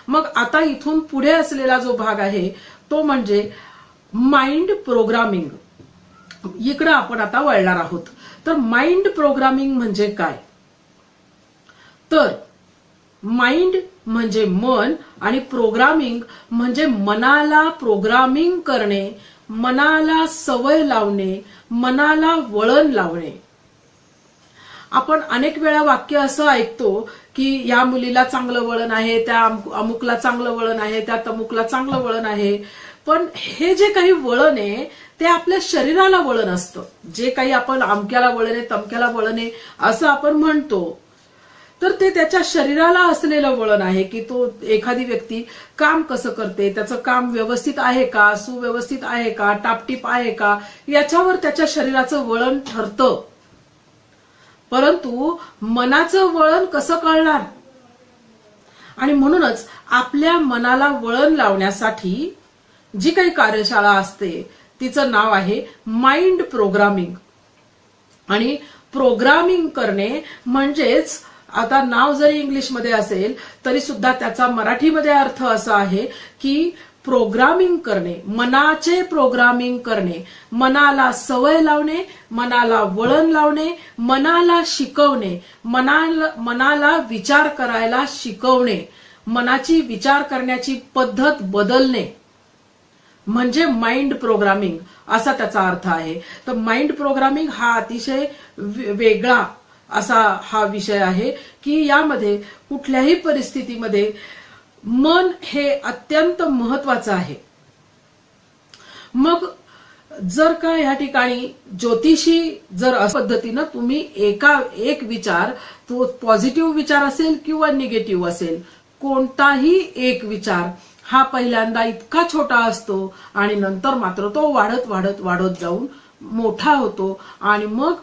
मग आता इथून पुढे असलेला जो भाग आहे तो म्हणजे माइंड प्रोग्रामिंग. इकडे आपण आता वळणार आहोत. तर माइंड प्रोग्रामिंग म्हणजे काय? तर माइंड म्हणजे मन आणि प्रोग्रामिंग म्हणजे मनाला प्रोग्रामिंग करणे, मनाला सवय लावणे, मनाला वळण लावणे. आपण अनेक वेळा वाक्य असं ऐकतो की या मुलीला चांगलं वळण आहे, त्या अमुकला चांगलं वळण आहे, त्या तमुकला चांगलं वळण आहे. पण हे जे काही वळण आहे ते आपल्या शरीराला वळण असतं. जे काही आपण अमक्याला वळण आहे, तमक्याला वळण आहे असं आपण म्हणतो, तर ते त्याच्या शरीराला असलेलं वळण आहे की तो एखादी व्यक्ती काम कसं करते, त्याचं काम व्यवस्थित आहे का, सुव्यवस्थित आहे का, टापटीप आहे का, याच्यावर त्याच्या शरीराचं वळण ठरतं. परंतु मनाचं वळण कसं कळणार? आणि म्हणूनच आपल्या मनाला वळण लावण्यासाठी जी काही कार्यशाळा असते तिचं नाव आहे माइंड प्रोग्रामिंग. आणि प्रोग्रामिंग करणे म्हणजेच, आता नाव जरी इंग्लिशमध्ये असेल तरी सुद्धा त्याचा मराठीमध्ये अर्थ असा आहे की प्रोग्रामिंग करणे, मनाचे प्रोग्रामिंग करणे, मनाला सवय लावणे, मनाला वळण लावणे, मनाला शिकवणे, मनाला विचार करायला शिकवणे, मनाची विचार करण्याची पद्धत बदलणे म्हणजे माइंड प्रोग्रामिंग असा त्याचा अर्थ आहे. तर माइंड प्रोग्रामिंग हा अतिशय वेगळा असा हा विषय आहे की यामध्ये कुठल्याही परिस्थितीमध्ये मन हे अत्यंत महत्वाचं आहे. मग जर का या ठिकाणी ज्योतिषी जर अशा पद्धतीनं तुम्ही एक विचार, तो पॉझिटिव्ह विचार असेल किंवा निगेटिव्ह असेल, कोणताही एक विचार हा पहिल्यांदा इतका छोटा असतो आणि नंतर मात्र तो वाढत वाढत वाढत जाऊन मोठा होतो आणि मग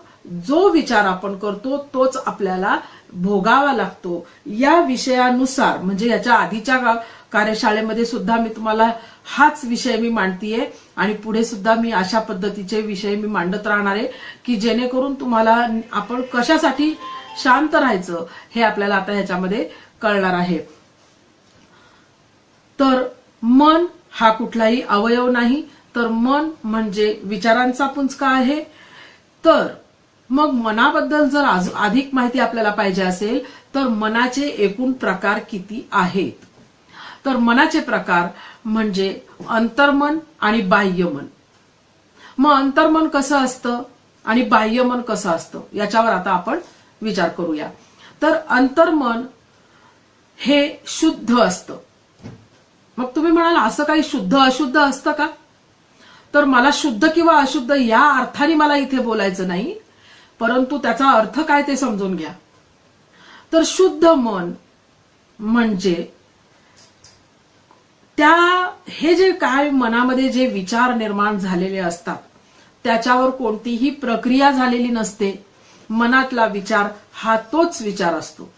जो विचार आपण करतो तोच आपल्याला भोगावा लागतो. या विषयानुसार म्हणजे याच्या आधीच्या कार्यशाळेमध्ये सुद्धा मी तुम्हाला हाच विषय मी मांडतीये आणि पुढे सुद्धा मी अशा पद्धतीचे विषय मी मांडत राहणार आहे की जेणेकरून तुम्हाला आपण कशासाठी शांत राहायचं हे आपल्याला आता ह्याच्यामध्ये कळणार आहे. तर मन हा कुठलाही अवयव नाही, तर मन म्हणजे विचारांचा पुंजका आहे. तर मग मनाबद्दल जर अधिक माहिती आपल्याला पाहिजे असेल तर मनाचे एकूण प्रकार किती आहेत? तर मनाचे प्रकार म्हणजे अंतर्मन आणि बाह्यमन. मग अंतर्मन कसं असतं आणि बाह्यमन कसं असतं याच्यावर आता आपण विचार करूया. तर अंतर्मन हे शुद्ध असतं. मग तुम्ही म्हणाल असं काही शुद्ध अशुद्ध असतं का? तर मला शुद्ध किंवा अशुद्ध या अर्थाने मला इथे बोलायचं नाही, परंतु त्याचा अर्थ काय ते समजून घ्या. तर शुद्ध मन म्हणजे हे जे काय मनामध्ये जे विचार निर्माण झालेले असतात त्याच्यावर कोणतीही प्रक्रिया झालेली नसते. मनातला विचार हा तोच विचार असतो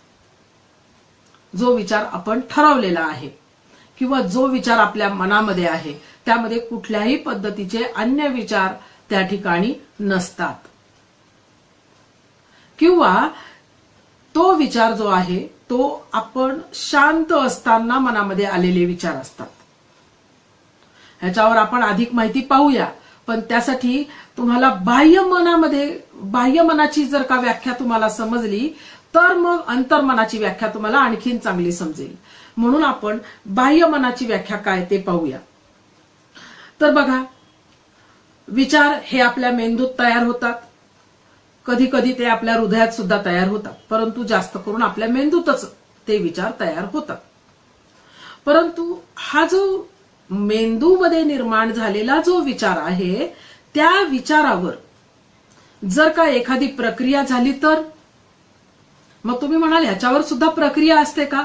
जो विचार आपण ठरवलेला आहे किंवा जो विचार आपल्या मनामध्ये आहे, त्यामध्ये कुठल्याही पद्धतीचे अन्य विचार त्या ठिकाणी नसतात. किंवा तो विचार जो आहे तो आपण शांत असताना मनामध्ये आलेले विचार असतात. ह्याच्यावर आपण अधिक माहिती पाहूया, पण त्यासाठी तुम्हाला बाह्य मनाची जर का व्याख्या तुम्हाला समजली तर मग अंतर्मनाची व्याख्या तुम्हाला आणखीन चांगली समजेल. म्हणून आपण बाह्य मनाची व्याख्या काय ते पाहूया. तर बघा, विचार हे आपल्या मेंदूत तयार होतात, कधी कधी ते आपल्या हृदयात सुद्धा तयार होतात, परंतु जास्त करून आपल्या मेंदूतच ते विचार तयार होतात. परंतु हा जो मेंदूमध्ये निर्माण झालेला जो विचार आहे त्या विचारावर जर का एखादी प्रक्रिया झाली तर मग तुम्ही म्हणाल ह्याच्यावर सुद्धा प्रक्रिया असते का?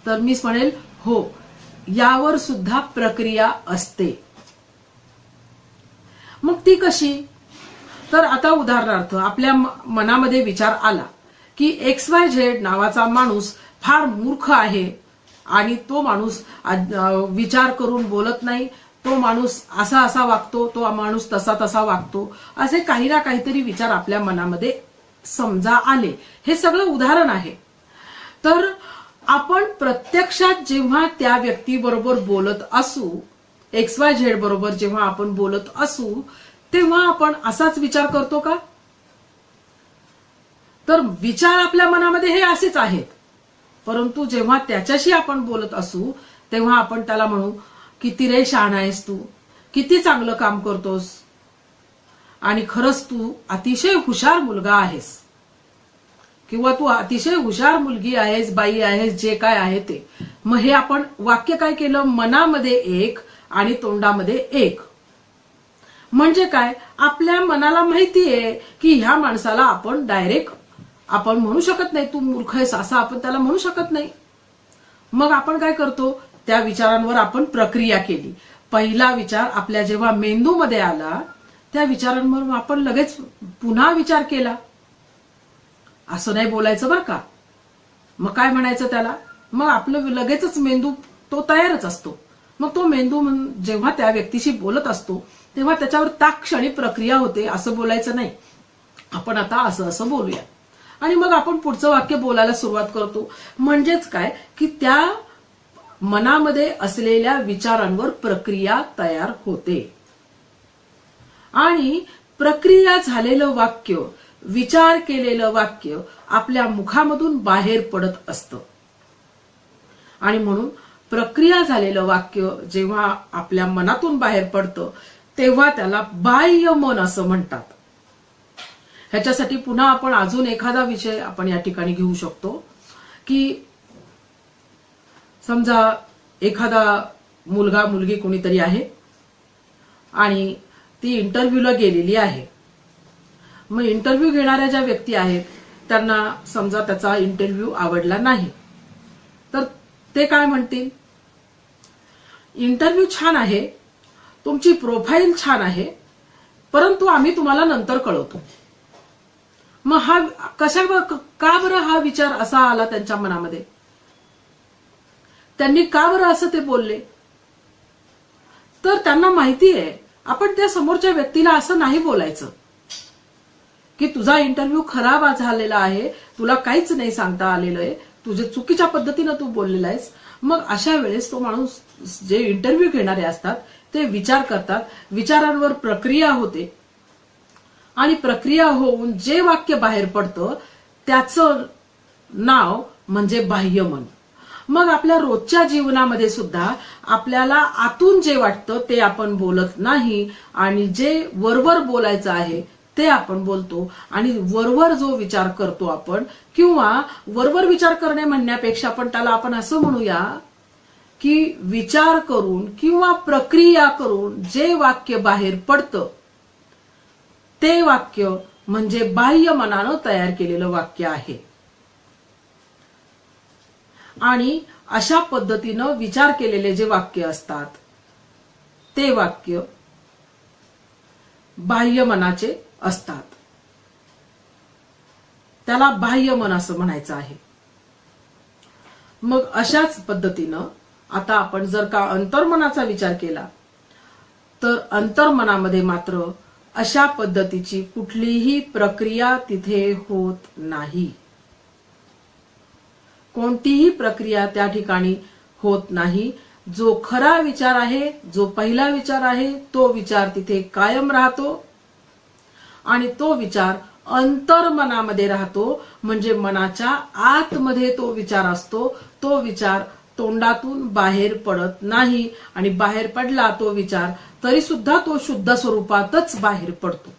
तर मी म्हणेल हो, यावर सुद्धा प्रक्रिया असते. मग ती कशी? तर आता उदाहरणार्थ आपल्या मनामध्ये विचार आला की XYZ नावाचा माणूस फार मूर्ख आहे आणि तो माणूस विचार करून बोलत नाही, तो माणूस असा वागतो, तो माणूस तसा वागतो, असे काही ना काहीतरी विचार आपल्या मनामध्ये समजा आले. हे सगळं उदाहरण आहे. तर आपण प्रत्यक्षात जेव्हा त्या व्यक्तीबरोबर बोलत असू, XYZ बरोबर जेव्हा आपण बोलत असू, तेव्हा आपण असाच विचार करतो का? तर विचार आपल्या मनामध्ये हे असेच आहेत, परंतु जेव्हा त्याच्याशी आपण बोलत असू तेव्हा आपण त्याला म्हणू, किती रे शहाणा आहेस तू, किती चांगलं काम करतोस, आणि खरंच तू अतिशय हुशार मुलगा आहेस, किंवा तू अतिशय हुशार मुलगी आहेस, बाई आहेस, जे काय आहे ते. मग हे आपण वाक्य काय केलं? मनामध्ये एक आणि तोंडामध्ये एक. म्हणजे काय? आपल्या मनाला माहिती आहे की ह्या माणसाला आपण डायरेक्ट आपण म्हणू शकत नाही, तू मूर्ख आहेस असं आपण त्याला म्हणू शकत नाही. मग आपण काय करतो? त्या विचारांवर आपण प्रक्रिया केली. पहिला विचार आपल्या जेव्हा मेंदूमध्ये आला, त्या विचारांवर आपण लगेच पुन्हा विचार केला. असं नाही बोलायचं बरं का. मग काय म्हणायचं त्याला? मग आपलं लगेचच मेंदू तो तयारच असतो. मग तो मेंदू जेव्हा त्या व्यक्तीशी बोलत असतो तेव्हा त्याच्यावर त्या क्षणी प्रक्रिया होते. असं बोलायचं नाही, आपण आता असं असं बोलूया, आणि मग आपण पुढचं वाक्य बोलायला सुरुवात करतो. म्हणजेच काय की त्या मनामध्ये असलेल्या विचारांवर प्रक्रिया तयार होते, आणि प्रक्रिया झालेलं वाक्य, विचार केलेलं वाक्य आपल्या मुखामधून बाहेर पडत असतं. आणि म्हणून प्रक्रिया झालेलं वाक्य जेव्हा आपल्या मनातून बाहेर पडतं तेव्हा त्याला बाह्य मन असं म्हणतात. ह्याच्यासाठी पुन्हा आपण अजून एखादा विषय आपण या ठिकाणी घेऊ शकतो, की समजा एखादा मुलगा मुलगी कोणीतरी आहे आणि ती इंटरव्ह्यूला गेलेली आहे. मग इंटरव्ह्यू घेणाऱ्या ज्या व्यक्ती आहेत त्यांना समजा त्याचा इंटरव्ह्यू आवडला नाही, तर ते काय म्हणतील? इंटरव्ह्यू छान आहे, तुमची प्रोफाईल छान आहे, परंतु आम्ही तुम्हाला नंतर कळवतो. मग हा का बरं हा विचार असा आला त्यांच्या मनामध्ये? त्यांनी का बरं असं ते बोलले? तर त्यांना माहिती आहे आपण त्या समोरच्या व्यक्तीला असं नाही बोलायचं की तुझा इंटरव्ह्यू खराब झालेला आहे, तुला काहीच नाही सांगता आलेलं आहे, तुझे चुकीच्या पद्धतीनं तू बोललेला आहेस. मग अशा वेळेस तो माणूस, जे इंटरव्ह्यू घेणारे असतात ते विचार करतात, विचारांवर प्रक्रिया होते, आणि प्रक्रिया होऊन जे वाक्य बाहेर पडतं त्याचं नाव म्हणजे बाह्यमन. मग आपल्या रोजच्या जीवनामध्ये सुद्धा आपल्याला आतून जे वाटतं ते आपण बोलत नाही, आणि जे वरवर बोलायचं आहे ते आपण बोलतो, आणि वरवर जो विचार करतो आपण, किंवा वरवर विचार करणे म्हणण्यापेक्षा पण त्याला आपण असं म्हणूया की विचार करून किंवा प्रक्रिया करून जे वाक्य बाहेर पडतं ते वाक्य म्हणजे बाह्य मनानं तयार केलेलं वाक्य आहे. आणि अशा पद्धतीनं विचार केलेले जे वाक्य असतात ते वाक्य बाह्य मनाचे असतात. त्याला बाह्य मन असं म्हणायचं आहे. मग अशाच पद्धतीनं आता आपण जर का अंतर्मनाचा विचार केला तर अंतर्मनामध्ये मात्र अशा पद्धतीची कुठलीही प्रक्रिया तिथे होत नाही. कोणतीही प्रक्रिया त्या ठिकाणी होत नाही. जो खरा विचार आहे, जो पहिला विचार आहे, तो विचार तिथे कायम राहतो, आणि तो विचार अंतर्मनामध्ये राहतो. म्हणजे मनाच्या आतमध्ये तो विचार असतो. तो विचार तोंडातून बाहेर पडत नाही, आणि बाहेर पडला तो विचार तरी सुद्धा तो शुद्ध स्वरूपातच बाहेर पडतो,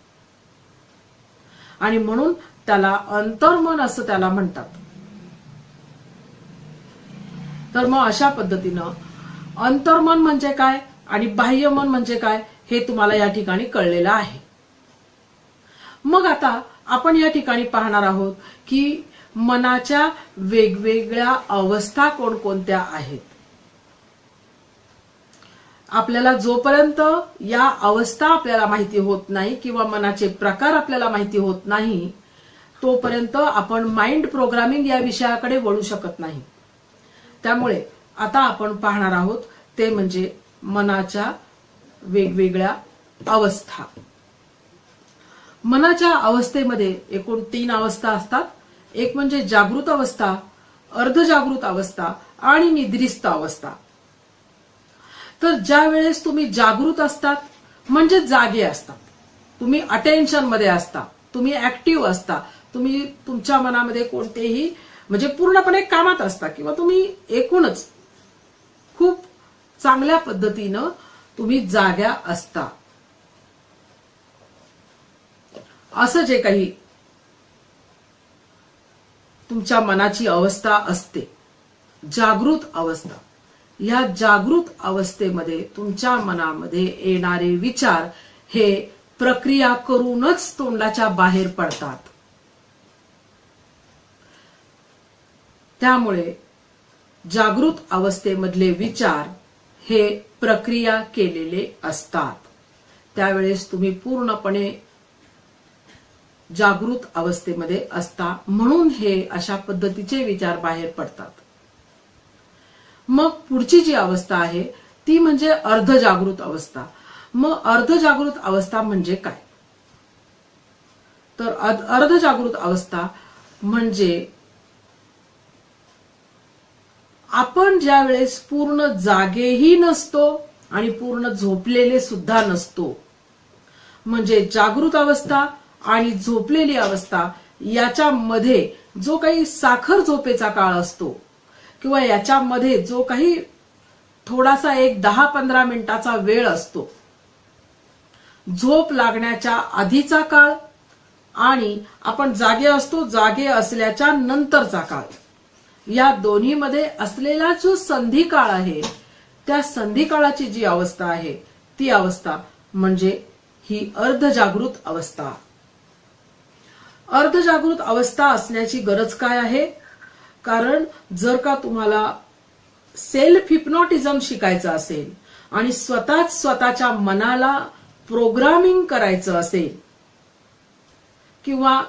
आणि म्हणून त्याला अंतर्मन असं त्याला म्हणतात. तर मग अशा पद्धतीनं अंतर्मन म्हणजे काय आणि बाह्यमन म्हणजे काय हे तुम्हाला या ठिकाणी कळलेलं आहे. मग आता आपण या ठिकाणी पाहणार आहोत की मनाच्या वेगवेगळ्या अवस्था कोणकोणत्या आहेत. आपल्याला जोपर्यंत या अवस्था आपल्याला माहिती होत नाही किंवा मनाचे प्रकार आपल्याला माहिती होत नाही तोपर्यंत आपण माइंड प्रोग्रामिंग या विषयाकडे वळू शकत नाही. त्यामुळे आता आपण पाहणार आहोत ते म्हणजे मनाच्या वेगवेगळ्या अवस्था. मनाच्या अवस्थेमध्ये एकूण 3 अवस्था असतात. एक म्हणजे जागृत अवस्था, अर्धजागृत अवस्था आणि निद्रिस्त अवस्था. तर ज्या वेळेस तुम्ही जागृत असतात म्हणजे जागे असतात, तुम्ही अटेन्शन मध्ये असता, तुम्ही ऍक्टिव्ह असता, तुम्ही तुमच्या मनामध्ये कोणतेही म्हणजे पूर्णपणे कामात असता किंवा तुम्ही एकूणच खूप चांगल्या पद्धतीनं तुम्ही जाग्या असता. असं जे काही तुमच्या मनाची अवस्था असते जागृत अवस्था, या जागृत अवस्थेमध्ये तुमच्या मनामध्ये येणारे विचार हे प्रक्रिया करूनच तोंडाच्या बाहेर पडतात. त्यामुळे जागृत अवस्थेमधले विचार हे प्रक्रिया केलेले असतात. त्यावेळेस तुम्ही पूर्णपणे जागृत अवस्थेमध्ये असता, म्हणून हे अशा पद्धतीचे विचार बाहेर पडतात. मग पुढची जी अवस्था आहे ती म्हणजे अर्धजागृत अवस्था. मग अर्धजागृत अवस्था म्हणजे काय? तर अर्धजागृत अवस्था म्हणजे आपण ज्या वेळेस पूर्ण जागेही नसतो आणि पूर्ण झोपलेले सुद्धा नसतो, म्हणजे जागृत अवस्था आणि झोपलेली अवस्था याच्यामध्ये जो काही साखर झोपेचा काळ असतो किंवा याच्यामध्ये जो काही थोडासा एक 10-15 मिनिटाचा वेळ असतो, झोप लागण्याच्या आधीचा काळ आणि आपण जागे असतो जागे असल्याच्या नंतरचा काळ, या दोन्हीमध्ये असलेला जो संधी काळ आहे त्या संधी काळाची जी अवस्था आहे ती अवस्था म्हणजे ही अर्धजागृत अवस्था. अर्धजागृत अवस्था असण्याची गरज काय आहे? कारण जर का तुम्हाला सेल्फ हिप्नॉटिझम शिकायचं असेल आणि स्वतःच स्वतःच्या मनाला प्रोग्रामिंग करायचं असेल किंवा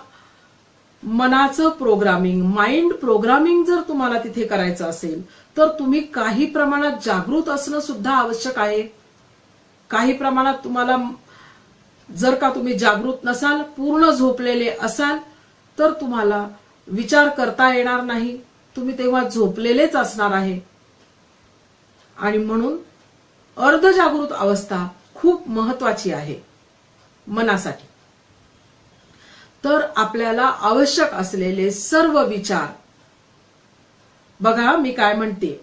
मनाचं प्रोग्रामिंग, माइंड प्रोग्रामिंग जर तुम्हाला तिथे करायचं असेल तर तुम्ही काही प्रमाणात जागृत असणं सुद्धा आवश्यक आहे. काही प्रमाणात तुम्हाला जर का तुम्ही जागृत नसाल, पूर्ण झोपलेले असाल तर तुम्हाला विचार करता येणार नाही, तुम्ही तेव्हा झोपलेलेच असणार आहे. आणि म्हणून अर्धजागृत अवस्था खूप महत्वाची आहे मनासाठी. तर आपल्याला आवश्यक असलेले सर्व विचार, बघा मी काय म्हणते,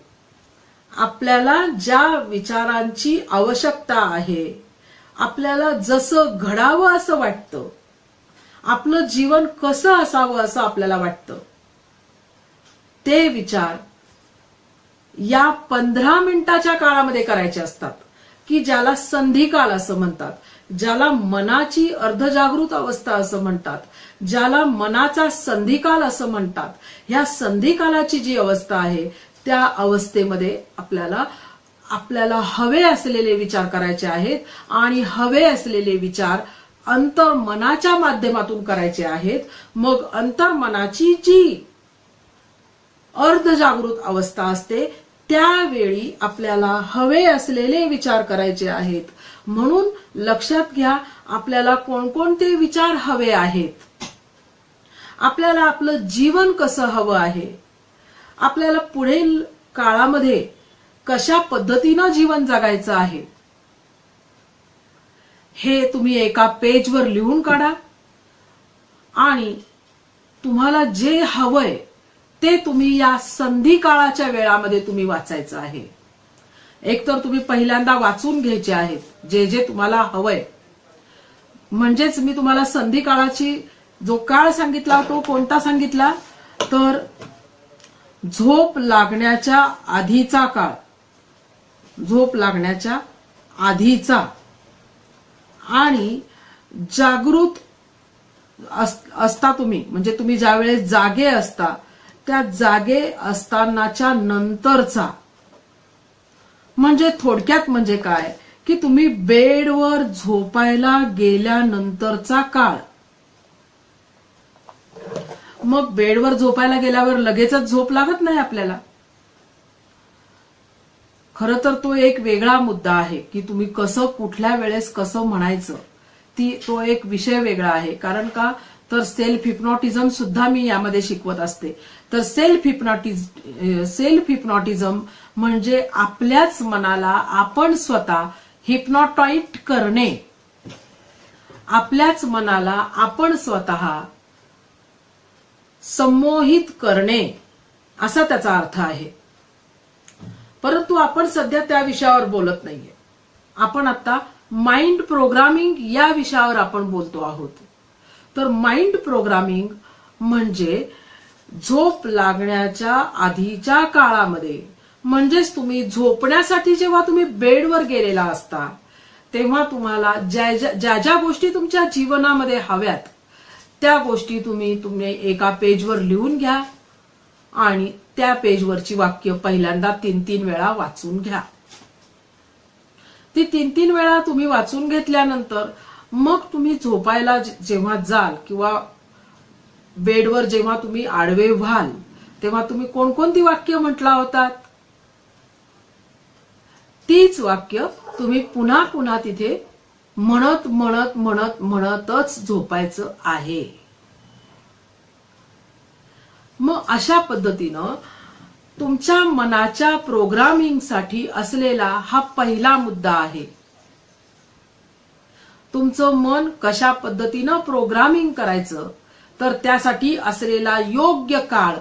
आपल्याला ज्या विचारांची आवश्यकता आहे, आपल्याला जसं घडावं असं वाटतं, आपलं जीवन कसं असावं असं आपल्याला वाटतं, ते विचार या 15 मिनिटाच्या काळामध्ये करायचे असतात की ज्याला संधिकाल असं म्हणतात, ज्याला मनाची अर्धजागृत अवस्था असं म्हणतात, ज्याला मनाचा संधिकाल असं म्हणतात. ह्या संधिकालाची जी अवस्था आहे त्या अवस्थेमध्ये आपल्याला हवे असलेले विचार करायचे आहेत आणि हवे असलेले विचार अंतर्मनाच्या माध्यमातून करायचे आहेत. मग अंतर्मनाची जी अर्धजागृत अवस्था असते त्यावेळी आपल्याला हवे असलेले विचार करायचे आहेत. म्हणून लक्षात घ्या, आपल्याला कोणकोणते विचार हवे आहेत, आपल्याला आपलं जीवन कसं हवं आहे, आपल्याला पुढील काळामध्ये कशा पद्धतीनं जीवन जगायचं आहे, हे तुम्ही एका पेजवर लिहून काढा आणि तुम्हाला जे हवंय ते तुम्ही या संधी काळाच्या वेळामध्ये तुम्ही वाचायचं आहे. एकतर तुम्ही पहिल्यांदा वाचून घ्यायचे आहेत जे जे तुम्हाला हवंय. म्हणजेच मी तुम्हाला संधी काळाची जो काळ सांगितला तो कोणता सांगितला, तर झोप लागण्याच्या आधीचा काळ, झोप लागण्याच्या आधीचा आणि जागृत असता तुम्ही, म्हणजे तुम्ही ज्यावेळेस जागे असता त्या जागे असतानाच्या नंतरचा, म्हणजे थोडक्यात म्हणजे काय की तुम्ही बेडवर झोपायला गेल्यानंतरचा काळ. मग बेडवर झोपायला गेल्यावर लगेचच झोप लागत नाही आपल्याला. खरं तर तो एक वेगळा मुद्दा आहे की तुम्ही कसं कुठल्या वेळेस कसं म्हणायचं, तो एक विषय वेगळा आहे. कारण का तर सेल्फ हिप्नॉटिझम सुद्धा मी यामध्ये शिकवत असते. तर सेल्फ हिप्नॉटिझम म्हणजे आपल्याच मनाला आपण स्वतः हिप्नॉटाईट करणे, आपल्याच मनाला आपण स्वतः संमोहित करणे असा त्याचा अर्थ आहे. परंतु आपण सध्या त्या विषयावर बोलत नाहीये. आपण आता माइंड प्रोग्रामिंग या विषयावर आपण बोलतो आहोत. तर माइंड प्रोग्रामिंग म्हणजे झोप लागण्याच्या आधीच्या काळामध्ये, म्हणजेच तुम्ही झोपण्यासाठी जेव्हा तुम्ही बेडवर गेलेला असता तेव्हा तुम्हाला ज्या ज्या गोष्टी तुमच्या जीवनामध्ये हव्यात त्या गोष्टी तुम्ही एका पेजवर लिहून घ्या आणि त्या पेजवरची वाक्य पहिल्यांदा 3-3 वेळा वाचून घ्या. ती 3-3 वेळा तुम्ही वाचून घेतल्यानंतर मग तुम्ही झोपायला जेव्हा जाल किंवा बेडवर जेव्हा तुम्ही आडवे व्हाल तेव्हा तुम्ही कोणकोणती वाक्य म्हटला होतात तीच वाक्य तुम्ही पुन्हा पुन्हा तिथे म्हणत म्हणत म्हणत म्हणतच झोपायचं आहे. मग अशा पद्धतीनं तुमच्या मनाच्या प्रोग्रामिंगसाठी असलेला हा पहिला मुद्दा आहे. तुमचं मन कशा पद्धतीनं प्रोग्रामिंग करायचं तर त्यासाठी असलेला योग्य काळ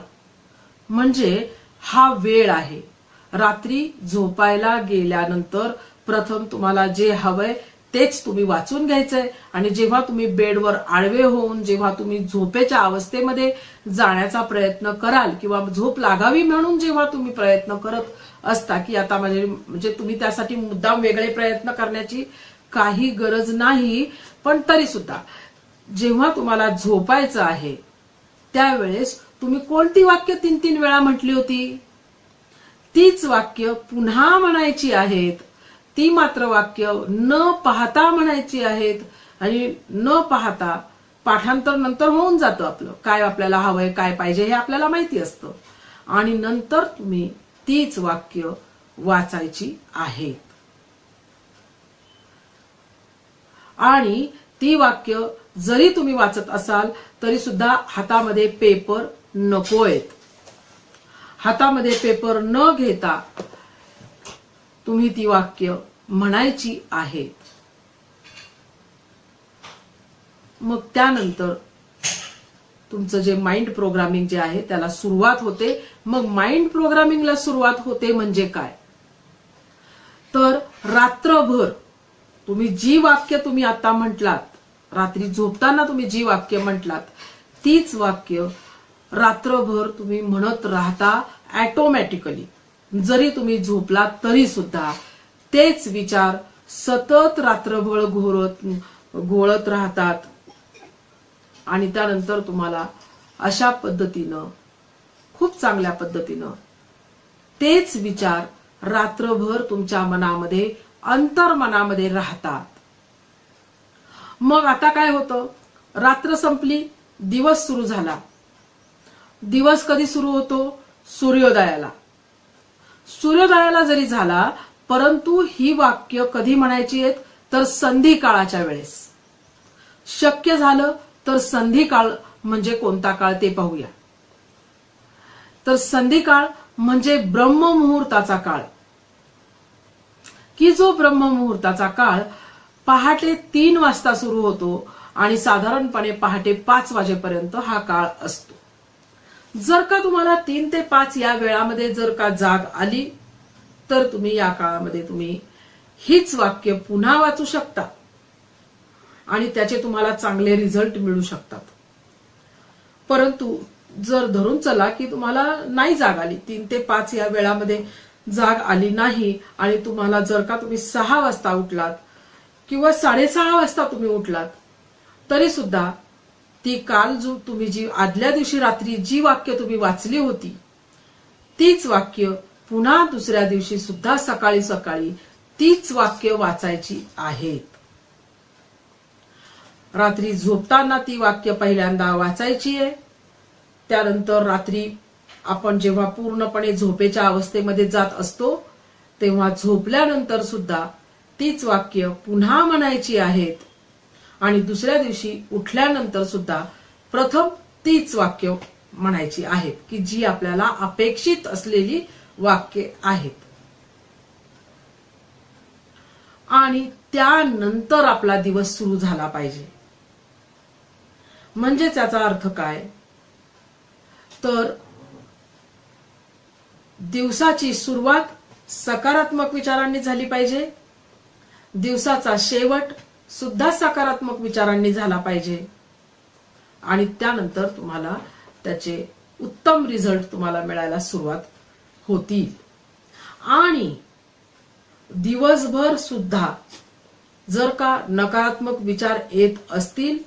म्हणजे हा वेळ आहे. रात्री झोपायला गेल्यानंतर प्रथम तुम्हाला जे हवंय तेच तुम्ही वाचून घ्यायचंय आणि जेव्हा तुम्ही बेडवर आडवे होऊन जेव्हा तुम्ही झोपेच्या अवस्थेमध्ये जाण्याचा प्रयत्न कराल किंवा झोप लागावी म्हणून जेव्हा तुम्ही प्रयत्न करत असता की आता म्हणजे तुम्ही त्यासाठी मुद्दाम वेगळे प्रयत्न करण्याची काही गरज नाही, पण तरी सुद्धा जेव्हा तुम्हाला झोपायचं आहे त्यावेळेस तुम्ही कोणती वाक्य 3-3 वेळा म्हटली होती तीच वाक्य पुन्हा म्हणायची आहेत. ती मात्र वाक्य न पाहता म्हणायची आहेत आणि न पाहता पाठांतर नंतर होऊन जातं. आपलं काय आपल्याला हवंय काय पाहिजे हे आपल्याला माहिती असतं आणि नंतर तुम्ही तीच वाक्य वाचायची आहेत. आणि ती वाक्य जरी तुम्ही वाचत असाल तरी सुद्धा हातामध्ये पेपर नकोयत. हातामध्ये पेपर न घेता तुम्ही ती वाक्य म्हणायची आहेत. मग त्यानंतर तुमचं जे माइंड प्रोग्रामिंग जे आहे त्याला सुरुवात होते. मग माइंड प्रोग्रामिंगला सुरुवात होते म्हणजे काय तर रात्रभर तुम्ही जी वाक्य तुम्ही आता म्हटलात, रात्री झोपताना तुम्ही जी वाक्य म्हटलात तीच वाक्य रात्रभर तुम्ही म्हणत राहता ऑटोमॅटिकली. जरी तुम्ही झोपलात तरी सुद्धा तेच विचार सतत रात्रभर घोळत राहतात आणि त्यानंतर तुम्हाला अशा पद्धतीनं खूप चांगल्या पद्धतीनं तेच विचार रात्रभर तुमच्या मनामध्ये अंतर्मनामध्ये राहतात. मग आता काय होतं, रात्र संपली, दिवस सुरू झाला. दिवस कधी सुरू होतो सूर्योदयाला. सूर्योदयाला जरी झाला परंतु ही वाक्य कधी म्हणायची आहेत तर संधी काळाच्या वेळेस. शक्य झालं तर संधी काळ म्हणजे कोणता काळ ते पाहूया. तर संधी काळ म्हणजे ब्रह्ममुहूर्ताचा काळ, की जो ब्रह्ममुहूर्ताचा काळ पहाटे 3 वाजता सुरू होतो आणि साधारणपणे पहाटे 5 वाजेपर्यंत हा काळ असतो. जर का तुम्हाला 3 ते 5 या वेळामध्ये जर का जाग आली तर तुम्ही या काळामध्ये तुम्ही हीच वाक्य पुन्हा वाचू शकता आणि त्याचे तुम्हाला चांगले रिझल्ट मिळू शकतात. परंतु जर धरून चला की तुम्हाला नाही जाग आली, 3 ते 5 या वेळामध्ये जाग आली नाही आणि तुम्हाला जर का तुम्ही 6 वाजता उठलात किंवा 6:30 वाजता तुम्ही उठलात तरी सुद्धा ती काल जो तुम्ही जी आदल्या दिवशी रात्री जी वाक्य तुम्ही वाचली होती तीच वाक्य पुन्हा दुसऱ्या दिवशी सुद्धा सकाळी सकाळी तीच वाक्य वाचायची आहेत. रात्री झोपताना ती वाक्य पहिल्यांदा वाचायची आहे. त्यानंतर रात्री आपण जेव्हा पूर्णपणे झोपेच्या अवस्थेमध्ये जात असतो तेव्हा झोपल्यानंतर सुद्धा तीच वाक्य पुन्हा म्हणायची आहेत आणि दुसऱ्या दिवशी उठल्यानंतर सुद्धा प्रथम तीच वाक्य म्हणायची आहेत की जी आपल्याला अपेक्षित असलेली वाक्ये आहेत, आणि त्यानंतर आपला दिवस सुरू झाला पाहिजे. म्हणजे त्याचा अर्थ काय, तर दिवसाची सुरुवात सकारात्मक विचारांनी झाली पाहिजे, दिवसाचा शेवट सुद्धा सकारात्मक विचारांनी झाला पाहिजे, आणि त्यानंतर तुम्हाला त्याचे उत्तम रिझल्ट तुम्हाला मिळायला सुरुवात होतील. आणि दिवसभर सुद्धा जर का नकारात्मक विचार येत असतील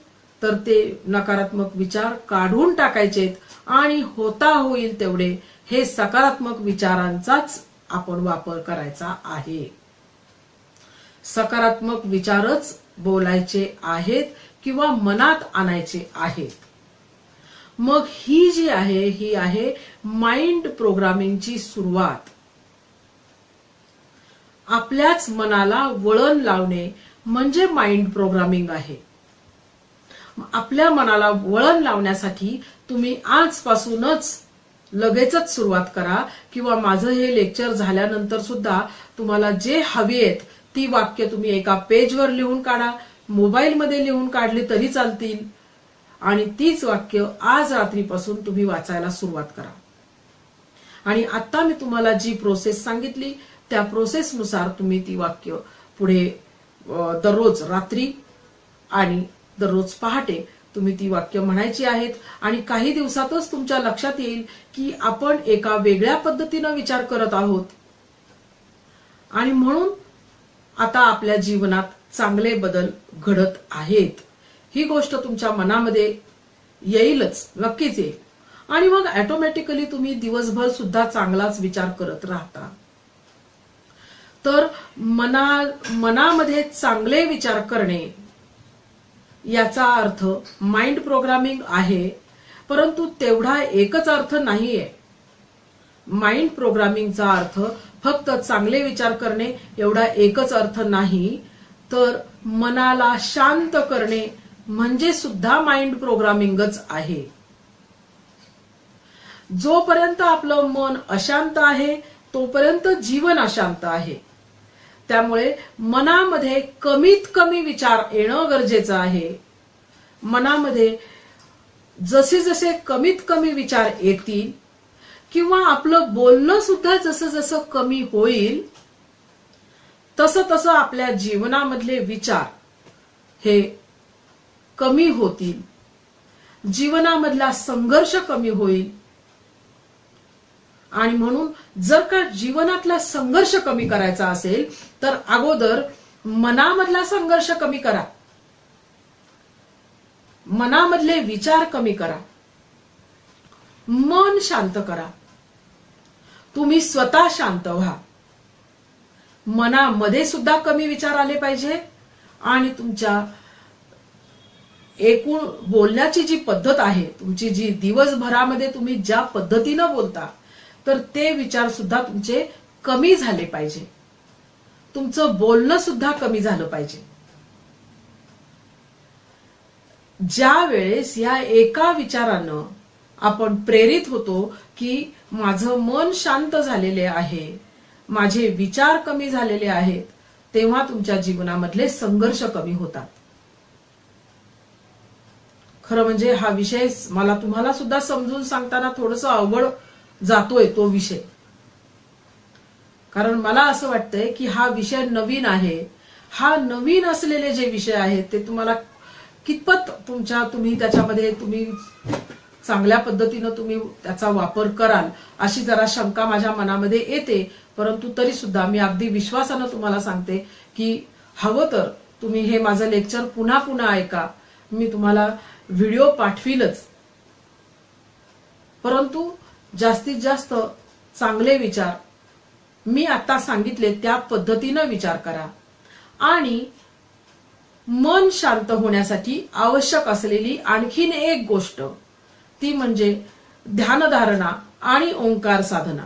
तर ते नकारात्मक विचार काढून टाकायचेत आणि होता होईल तेवढे हे सकारात्मक विचारांचाच आपण वापर करायचा आहे. सकारात्मक विचारच बोलायचे आहेत किंवा मनात आणायचे आहेत. मग ही जी आहे ही आहे माइंड प्रोग्रामिंगची सुरुवात. आपल्याच मनाला वळण लावणे म्हणजे माइंड प्रोग्रामिंग आहे. आपल्या मनाला वळण लावण्यासाठी तुम्ही आजपासूनच लगेचच सुरुवात करा, किंवा माझं हे लेक्चर झाल्यानंतर सुद्धा तुम्हाला जे हवी आहेत ती वाक्य तुम्ही एका पेजवर लिहून काढा, मोबाईलमध्ये लिहून काढली तरी चालतील, आणि तीच वाक्य आज रात्रीपासून तुम्ही वाचायला सुरुवात करा. आणि आता मी तुम्हाला जी प्रोसेस सांगितली त्या प्रोसेसनुसार तुम्ही ती वाक्य पुढे दररोज रात्री आणि दररोज पहाटे तुम्ही ती वाक्य म्हणायची आहेत. आणि काही दिवसातच तुमच्या लक्षात येईल की आपण एका वेगळ्या पद्धतीनं विचार करत आहोत, आणि म्हणून आता आपल्या जीवनात चांगले बदल घडत आहेत. ही गोष्ट तुमच्या मनामध्ये येईलच, नक्कीच येईल, आणि मग ऑटोमॅटिकली तुम्ही दिवसभर सुद्धा चांगलाच विचार करत राहता. तर मनामध्ये चांगले विचार करणे याचा अर्थ माइंड प्रोग्रामिंग आहे, परंतु तेवढा एकच अर्थ नाहीये. माइंड प्रोग्रामिंगचा अर्थ फक्त चांगले विचार करणे एवढा एकच अर्थ नाही, तर मनाला शांत करणे म्हणजे सुद्धा माइंड प्रोग्रामिंगच आहे. जोपर्यंत आपलं मन अशांत आहे तोपर्यंत जीवन अशांत आहे. त्यामुळे मनामध्ये कमीत कमी विचार येणं गरजेचं आहे. मनामध्ये जसे जसे कमीत कमी विचार येतील, किंवा आपलं बोलणं सुद्धा जसं जसं कमी होईल तसं तसं आपल्या जीवनामधले विचार हे कमी होतील, जीवनामधला संघर्ष कमी होईल. आणि म्हणून जर का जीवनातला संघर्ष कमी करायचा असेल तर अगोदर मनामधला संघर्ष कमी करा, मनामधले विचार कमी करा, मन शांत करा, तुम्ही स्वतः शांत व्हा. मनामध्ये सुद्धा कमी विचार आले पाहिजे, आणि तुमच्या एकूण बोलण्याची जी पद्धत आहे, तुमची जी दिवसभरामध्ये तुम्ही ज्या पद्धतीनं बोलता, तर ते विचार सुद्धा तुमचे कमी झाले पाहिजे. तुमचं बोलणं सुद्धा कमी झालं पाहिजे. ज्या वेळेस या एका विचारानं आपण प्रेरित होतो की माझं मन शांत झालेले आहे, माझे विचार कमी झालेले आहेत, तेव्हा तुमच्या जीवनामधले संघर्ष कमी होतात. खरं म्हणजे हा विषय मला तुम्हाला सुद्धा समजून सांगताना थोडंसं अवघड जातोय तो विषय, कारण मला असं वाटतंय की हा विषय नवीन आहे. हा नवीन असलेले जे विषय आहेत ते तुम्हाला कितपत तुम्ही त्याच्यामध्ये तुम्ही चांगल्या पद्धतीनं तुम्ही त्याचा वापर कराल अशी जरा शंका माझ्या मनामध्ये येते. परंतु तरी सुद्धा मी अगदी विश्वासानं तुम्हाला सांगते की हवं तर तुम्ही हे माझं लेक्चर पुन्हा पुन्हा ऐका. मी तुम्हाला व्हिडिओ पाठवीलच, परंतु जास्तीत जास्त चांगले विचार मी आता सांगितले त्या पद्धतीनं विचार करा. आणि मन शांत होण्यासाठी आवश्यक असलेली आणखीन एक गोष्ट ती म्हणजे ध्यानधारणा आणि ओंकार साधना.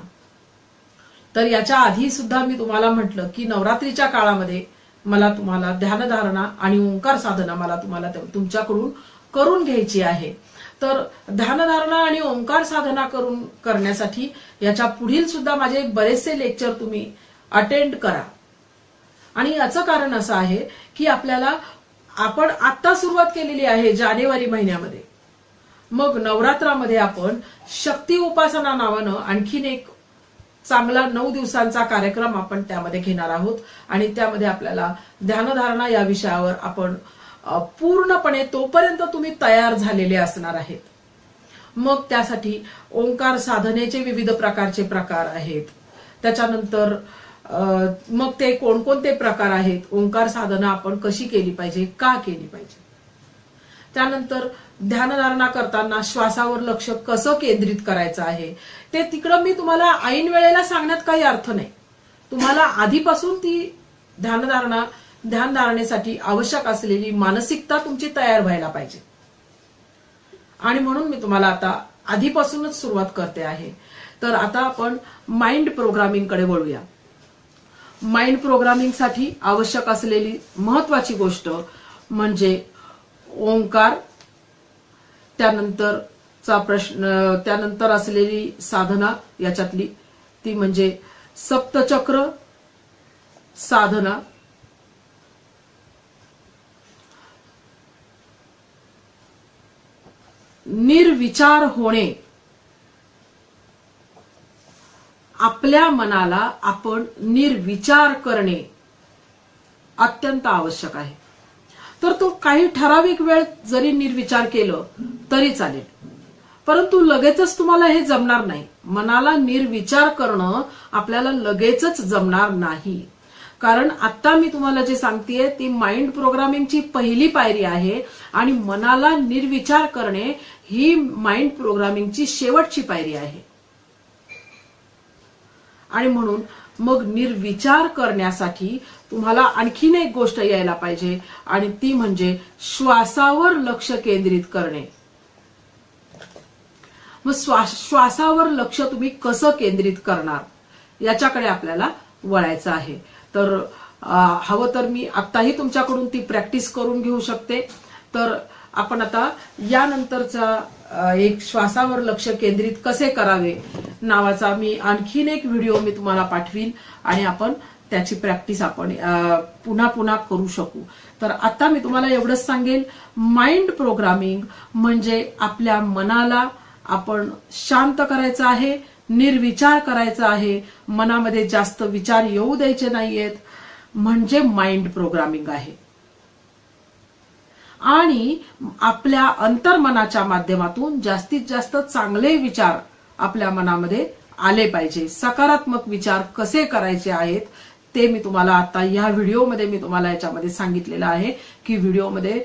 तर याच्या आधी सुद्धा मी तुम्हाला म्हटलं की नवरात्रीच्या काळामध्ये मला तुम्हाला ध्यानधारणा आणि ओंकार साधना मला तुम्हाला तुमच्याकडून करून घ्यायची आहे. तर ध्यानधारणा आणि ओंकार साधना करण्यासाठी याच्या पुढील सुद्धा माझे बरेचसे लेक्चर तुम्ही अटेंड करा. आणि याचं कारण असं आहे की आपण आता सुरुवात केलेली आहे जानेवारी महिन्यामध्ये. मग नवरात्रामध्ये आपण शक्ती उपासना नावानं आणखीन एक चांगला 9 दिवसांचा कार्यक्रम आपण त्यामध्ये घेणार आहोत. आणि त्यामध्ये आपल्याला ध्यानधारणा या विषयावर आपण पूर्णपणे तोपर्यंत तुम्ही तयार झालेले असणार आहेत. मग त्यासाठी ओंकार साधनेचे विविध प्रकारचे प्रकार आहेत. त्याच्यानंतर मग ते कोणकोणते प्रकार आहेत, ओंकार साधना आपण कशी केली पाहिजे, का केली पाहिजे. त्यानंतर ध्यानधारणा करताना श्वासावर लक्ष कसं केंद्रित करायचं आहे ते तिकडं मी तुम्हाला ऐन वेळेला सांगण्यात काही अर्थ नाही. तुम्हाला आधीपासून ती ध्यानधारणेसाठी आवश्यक असलेली मानसिकता तुमची तयार व्हायला पाहिजे. आणि म्हणून मी तुम्हाला आता आधीपासूनच सुरुवात करते आहे. तर आता आपण माइंड प्रोग्रामिंग कडे वळूया. माइंड प्रोग्रामिंग साठी आवश्यक असलेली महत्वाची गोष्ट म्हणजे ओंकार, त्यानंतर असलेली साधना याच्यातली ती म्हणजे सप्तचक्र साधना, निर्विचार होणे, आपल्या मनाला आपण निर्विचार करणे अत्यंत आवश्यक आहे. तर तो काही ठराविक वेळ जरी निर्विचार केलं तरी चालेल, परंतु लगेचच तुम्हाला हे जमणार नाही. मनाला निर्विचार करणं आपल्याला लगेचच जमणार नाही. कारण आता मी तुम्हाला जे सांगतेय ती माइंड प्रोग्रामिंगची पहिली पायरी आहे आणि मनाला निर्विचार करणे ही माइंड प्रोग्रामिंगची शेवटची पायरी आहे. आणि म्हणून मग निर्विचार करण्यासाठी तुम्हाला आणखीन एक गोष्ट यायला पाहिजे आणि ती म्हणजे श्वासावर लक्ष केंद्रित करणे. मग श्वासावर लक्ष तुम्ही कसं केंद्रित करणार याच्याकडे आपल्याला वळायचं आहे. तर हवं तर मी आत्ताही तुमच्याकडून ती प्रॅक्टिस करून घेऊ शकते. तर आपण आता यानंतरचा एक श्वासावर लक्ष केंद्रित कसे करावे नावाचा मी आणखीन एक व्हिडिओ मी तुम्हाला पाठवीन आणि आपण त्याची प्रॅक्टिस आपण पुन्हा पुन्हा करू शकू. तर आता मी तुम्हाला एवढंच सांगेल, माइंड प्रोग्रामिंग म्हणजे आपल्या मनाला आपण शांत करायचं आहे, निर्विचार करायचा आहे, मनामध्ये जास्त विचार येऊ द्यायचे नाहीयेत, म्हणजे माइंड प्रोग्रामिंग आहे. आणि आपल्या अंतर्मनाच्या माध्यमातून जास्तीत जास्त चांगले विचार आपल्या मनामध्ये आले पाहिजे. सकारात्मक विचार कसे करायचे आहेत ते मी तुम्हाला आता या व्हिडिओमध्ये मी तुम्हाला याच्यामध्ये सांगितलेलं आहे की व्हिडिओमध्ये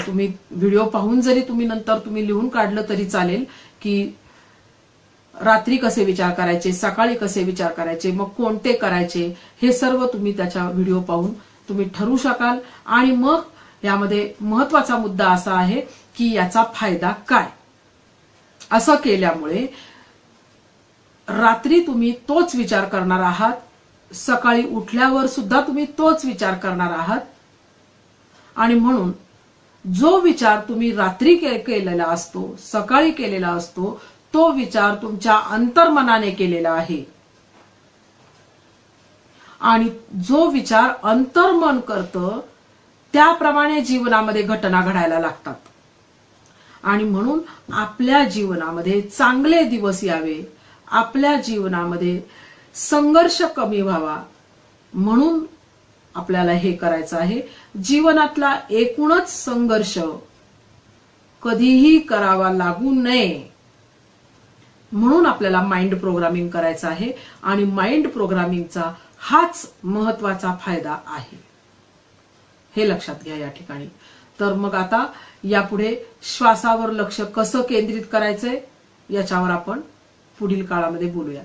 तुम्ही व्हिडिओ पाहून जरी तुम्ही नंतर लिहून काढलं तरी चालेल की रात्री कसे विचार करायचे, सकाळी कसे विचार करायचे, मग कोणते करायचे, हे सर्व तुम्ही त्याच्या व्हिडिओ पाहून तुम्ही ठरवू शकाल. आणि मग यामध्ये महत्वाचा मुद्दा असा आहे की याचा फायदा काय. असं केल्यामुळे रात्री तुम्ही तोच विचार करणार आहात, सकाळी उठल्यावर सुद्धा तुम्ही तोच विचार करणार आहात. आणि म्हणून जो विचार तुम्ही रात्री केलेला असतो, सकाळी केलेला असतो, तो विचार तुमच्या अंतर्मनाने केलेला आहे. आणि जो विचार अंतर्मन करतं त्याप्रमाणे जीवनामध्ये घटना घडायला लागतात. आणि म्हणून आपल्या जीवनामध्ये चांगले दिवस यावे, आपल्या जीवनामध्ये संघर्ष कमी व्हावा म्हणून आपल्याला हे करायचं आहे. जीवनातला एकूणच संघर्ष कधीही करावा लागू नये म्हणून आपल्याला माइंड प्रोग्रामिंग करायचं आहे. आणि माइंड प्रोग्रामिंगचा हाच महत्वाचा फायदा आहे, हे लक्षात घ्या या ठिकाणी. तर मग आता यापुढे श्वासावर लक्ष कसं केंद्रित करायचंय याच्यावर आपण पुढील काळामध्ये बोलूया.